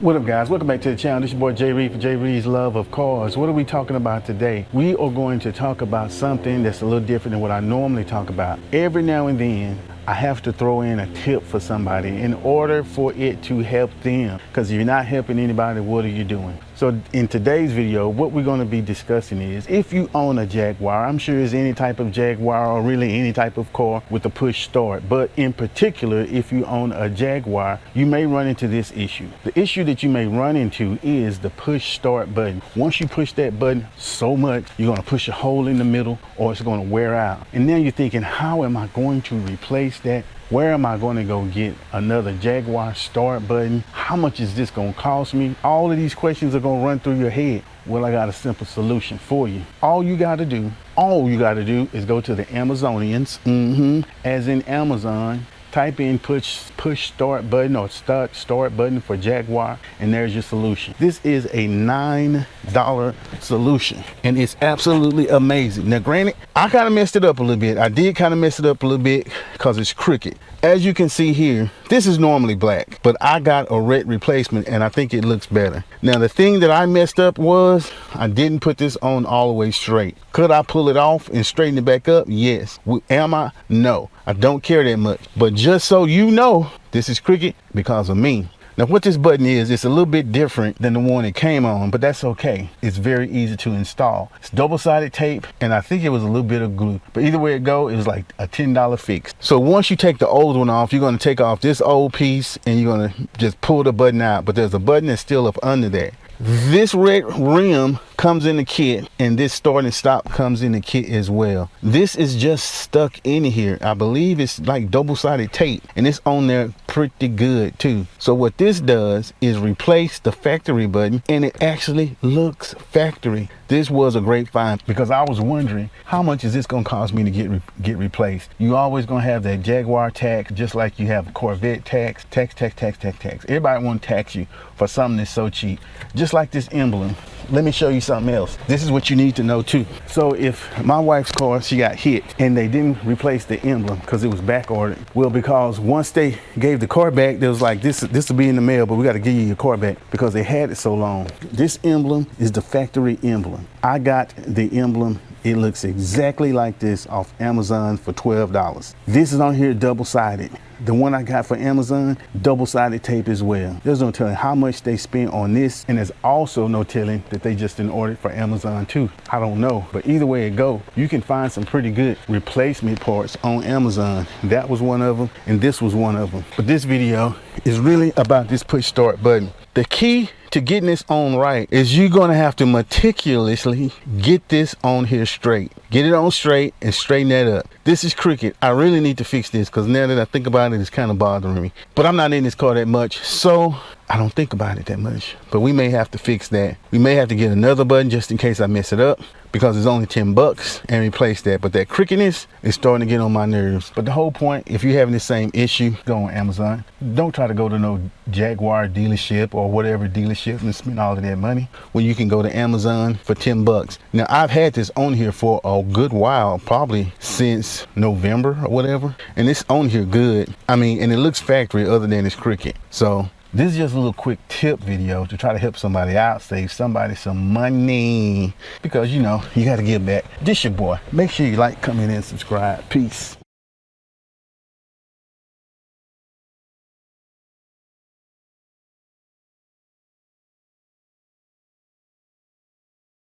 What up, guys? Welcome back to the channel. This is your boy Jay Reed for Jay Reed's Love of Cars. What are we talking about today? We are going to talk about something that's a little different than what I normally talk about. Every now and then I have to throw in a tip for somebody in order for it to help them, because if you're not helping anybody, what are you doing? So in today's video, what we're going to be discussing is, if you own a Jaguar, I'm sure it's any type of Jaguar or really any type of car with a push start, but in particular, if you own a Jaguar, you may run into this issue. The issue that you may run into is the push start button. Once you push that button so much, you're going to push a hole in the middle or it's going to wear out. And now you're thinking, how am I going to replace that? Where am I going to go get another Jaguar start button? How much is this going to cost me? All of these questions are going to run through your head. Well, I got a simple solution for you. All you got to do is go to the Amazonians, as in Amazon, type in push start button or start button for Jaguar, and there's your solution. This is a $9 solution and it's absolutely amazing. Now granted, I kind of messed it up a little bit. I did kind of mess it up a little bit because it's crooked. As you can see here, this is normally black, but I got a red replacement and I think it looks better. Now the thing that I messed up was I didn't put this on all the way straight. Could I pull it off and straighten it back up? Yes. Am I? No. I don't care that much. But just so you know, this is crooked because of me. Now what this button is, it's a little bit different than the one it came on, but that's okay. It's very easy to install. It's double-sided tape, and I think it was a little bit of glue. But either way it go, it was like a $10 fix. So once you take the old one off, you're gonna take off this old piece and you're gonna just pull the button out. But there's a button that's still up under there. This red rim comes in the kit, and this start and stop comes in the kit as well. This is just stuck in here. I believe it's like double-sided tape, and it's on there pretty good too. So what this does is replace the factory button, and it actually looks factory. This was a great find because I was wondering, how much is this gonna cost me to get replaced? You always gonna have that Jaguar tax, just like you have a Corvette tax. Everybody want to tax you for something that's so cheap. Just like this emblem. Let me show you something else. This is what you need to know too. So if my wife's car, she got hit and they didn't replace the emblem because it was back ordered. Well, because once they gave the car back, they was like, this will be in the mail, but we got to give you your car back because they had it so long. This emblem is the factory emblem. I got the emblem. It looks exactly like this off Amazon for $12. This is on here double-sided. The one I got for Amazon, double-sided tape as well. There's no telling how much they spent on this, and there's also no telling that they just didn't order it for Amazon too. I don't know, but either way it go, you can find some pretty good replacement parts on Amazon. That was one of them, and this was one of them. But this video is really about this push start button. The key to getting this on right is you're gonna have to meticulously get this on here straight. Get it on straight and straighten that up. This is crooked. I really need to fix this because now that I think about it, it's kind of bothering me. But I'm not in this car that much, so I don't think about it that much. But we may have to fix that. We may have to get another button just in case I mess it up, because it's only 10 bucks, and replace that. But that crookedness is starting to get on my nerves. But the whole point, if you're having the same issue, go on Amazon. Don't try to go to no Jaguar dealership or whatever dealership and spend all of that money when you can go to Amazon for 10 bucks. Now I've had this on here for a good while, probably since November or whatever, and it's on here good. I mean, and it looks factory other than it's crooked. So this is just a little quick tip video to try to help somebody out, save somebody some money, because you know, you got to give back. This your boy. Make sure you like, comment, and subscribe. Peace.